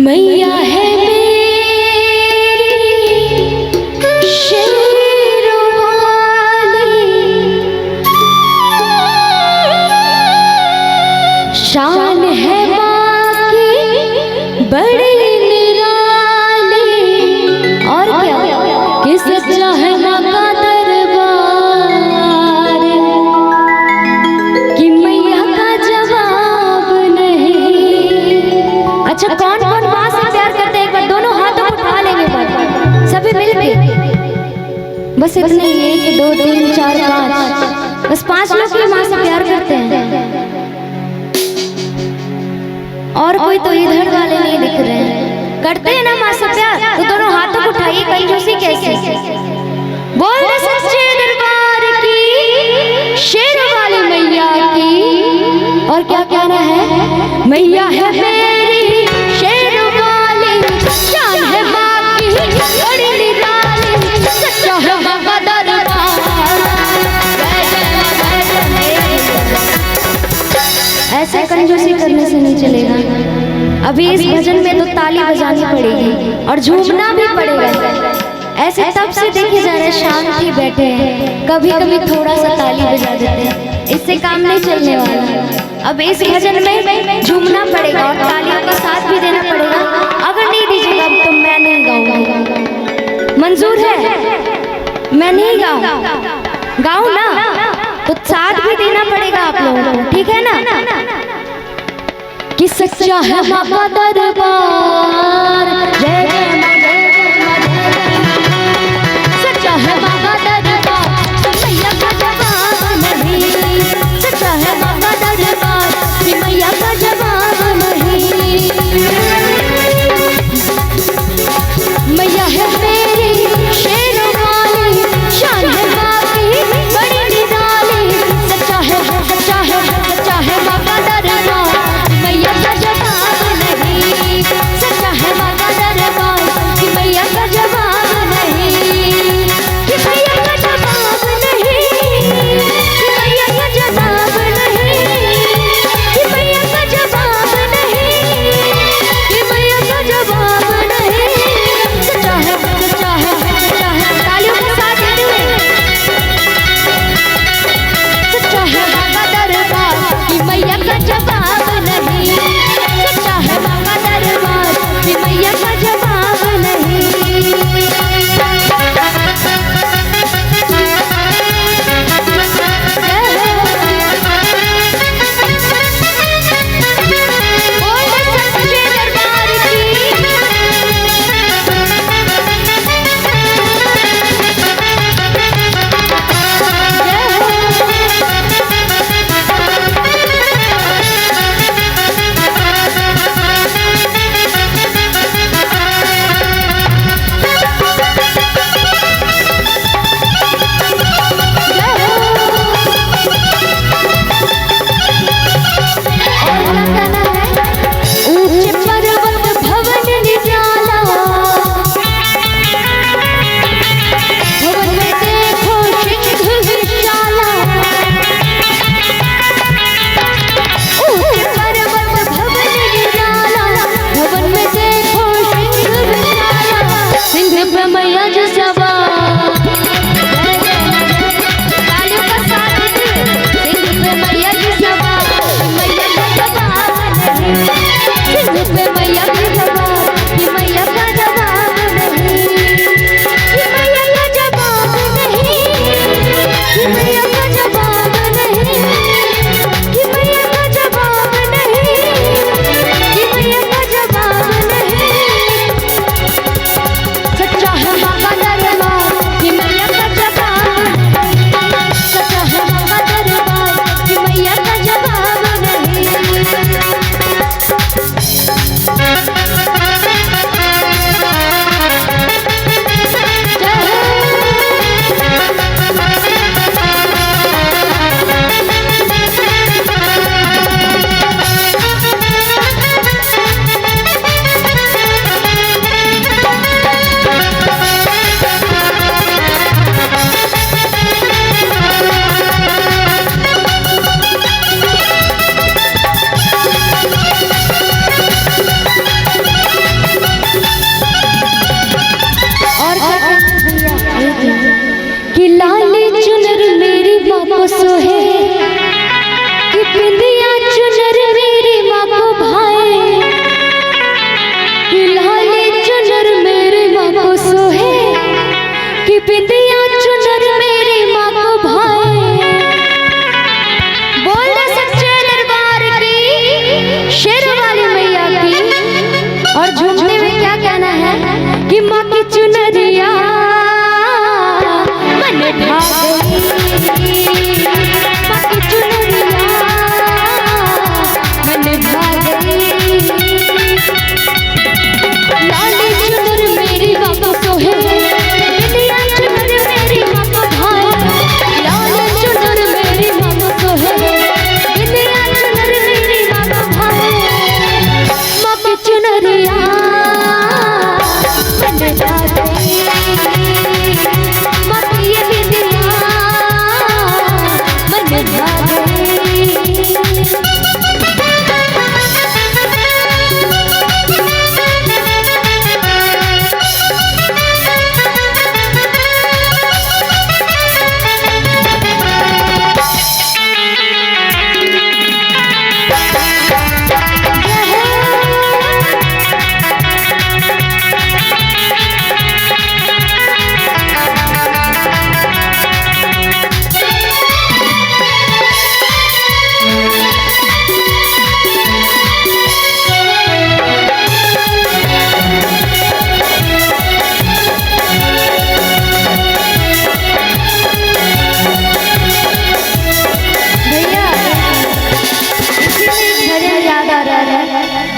मैया है मेरी शेरवाली, शान है माँ की बड़ी निराली। और क्या कि सच्चा है माँ का दरबार, कि मैया का जवाब नहीं। अच्छा कौन कौन माँ से प्यार करते हैं? एक बार दोनों हाथों को उठा लेंगे सभी मिलके। बस इतने ही, 1 2 3 4 5, बस 5 लोग ही माँ से प्यार करते हैं। और कोई तो इधर वाले नहीं दिख रहे हैं। करते हैं ना माँ से प्यार? तो दोनों हाथों को उठाइए। कंजूसी कैसे? बोल दे सच्चे दरबार की, शेरवाली मैया की। और क्या कहना है? मैया है मेरी शेरवाली, शान है माँ की बड़ी निराली, सच्चा है माँ का दरबार। ऐसे कंजूसी करने से नहीं चलेगा। अभी इस भजन में तो ताली बजानी पड़ेगी और झूमना भी पड़ेगा। ऐसे तब से देखे जा रहे शांति बैठे हैं, कभी कभी थोड़ा सा ताली बजा देते हैं, इससे काम नहीं चलने वाला। अब इस भजन में झूमना पड़ेगा और तालियों का साथ भी देना पड़ेगा। अगर नहीं दीजिएगा तो मैं नहीं गाऊंगा। मंजूर है? मैं नहीं गाऊं ना, तो साथ भी देना पड़ेगा आप लोगों को, ठीक है ना? कि सच्चा है माँ का दरबार, जय जय माँ, जय माँ, सच्चा है माँ का दरबार, मैया का जवाब नहीं। सच्चा है माँ का दरबार, मैया का जवाब नहीं। मैया है मेरी शेरवाली, शान है माँ की बड़ी निराली, सच्चा है सच्चा है सच्चा है माँ का दरबार, मैया का जवाब नहीं। सच्चा है माँ का दरबार, बिंदिया चुनर मेरी माँ को भाए। बोल दे सच्चे दरबार की, शेर वाली मैया की। और झूमने में क्या कहना है कि माँ की चुनरिया मन भा गई, माँ की चुनरिया मन भा गई। लाली चुनर मेरी माँ को सोहे, बिंदिया चुनर मेरी माँ को भाए। लाली चुनर मेरी माँ को सोहे, बिंदिया चुनर मेरी माँ को भाए। माँ की चुनरिया मन भा गई, माँ की ये बिंदिया मन भा गई।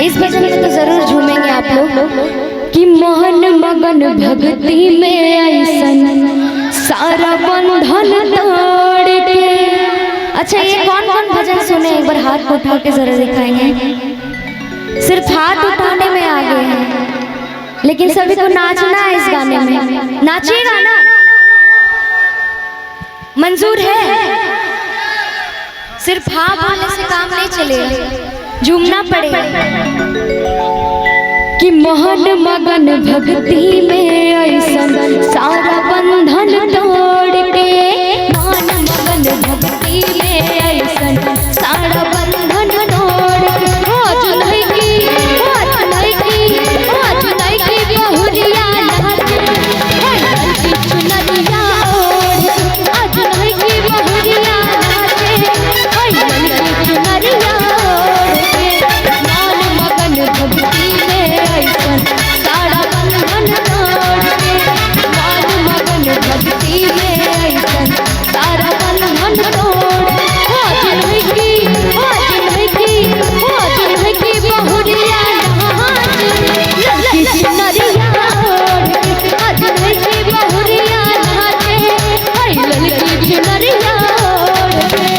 इस भजन में तो जरूर झूमेंगे आप लोग कि मोहन मगन भक्ति में ऐसन सारा बंधन तोड़ के। अच्छा, ये कौन कौन भजन सुने एक बार हाथ को उठा के जरा दिखाएंगे। सिर्फ हाथ उठाने में आ गए हैं, लेकिन सभी को नाचना है इस गाने में। नाचिएगा ना, मंजूर है? सिर्फ हाँ बोलने से काम नहीं चलेगा, झूमना पड़ेगा। कि मोहन मगन भक्ति में ऐसन सारा बंधन तोड़ के, मोहन मगन भक्ति में ऐसन सारा बंधन तोड़ के। आज नहीं की, आज नहीं की, आज नहीं की बहुरिया नाचे, की चुनरिया ओढ़। आज नहीं की बहुरिया नाचे, की चुनरिया भक्ति में ऐसन सारा बंधन तोड़ के। मान मगन भक्ति में ऐसन सारा बंधन तोड़। आज नहीं की, आज नहीं की, आज नहीं की बहुरिया नाच, लड़की चुनरिया ओढ़ के। आज नहीं की बहुरिया नाचे, लड़की चुनरिया ओढ़ के।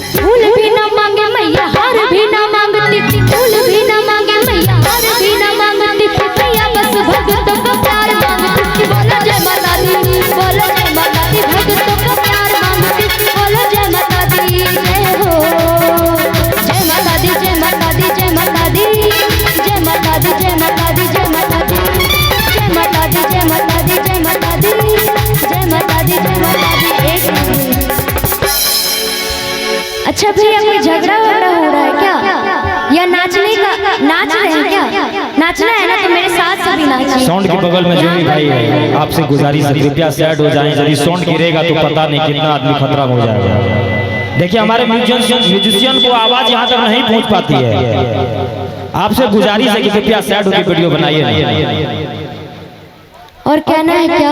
फूल भी न मांगे मैया, हार भी न मांगती। फूल भी न मांगे मैया, हार भी न मांगती। मैया बस भक्तों का प्यार मांगती। बोलो जय माता दी, बोलो जय माता दी, भक्तों का प्यार मांगती। बोलो जय माता दी, जय हो जय माता दी, जय माता दी, जय माता दी, जय माता दी, जय माता दी, जय माता दी, जय माता दी, जय माता दी, जय माता दी, जय माता दी, जय माता दी। एक अच्छा भैया, कोई झगड़ा वगड़ा हो रहा है क्या, या नाचने का नाच रहे हैं क्या? नाचना है ना तो मेरे साथ सभी नाचिए। साउंड के बगल में जो भी भाई है, आपसे गुजारिश है कृपया साइड हो जाएं। यदि साउंड गिरेगा तो पता नहीं कितना आदमी खतरा हो जाएगा। देखिए, हमारे म्यूजिशियन को आवाज यहाँ तक नहीं पहुँच पाती है। आपसे गुजारिश है कि कृपया साइड होकर वीडियो बनाइए। और कहना है क्या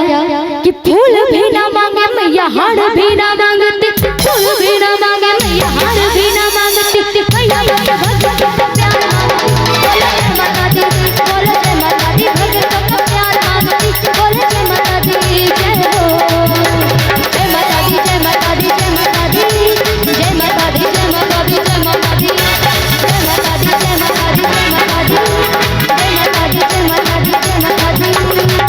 कि फूल भी ना मांगे मैया, हार भी ना मांगती। फूल भी ना मांगे मैया, हार भी ना मांगती। मैया बस भक्तों का प्यार मांगती। बोलो जय माता दी, बोलो जय माता दी, भक्तों का प्यार मांगती। बोलो जय माता दी, जय हो जय माता दी, जय माता दी, जय माता दी, जय माता दी, जय माता दी, जय माता दी, जय माता दी, जय माता दी, जय माता दी, जय माता दी, जय माता दी, जय माता दी।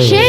शेर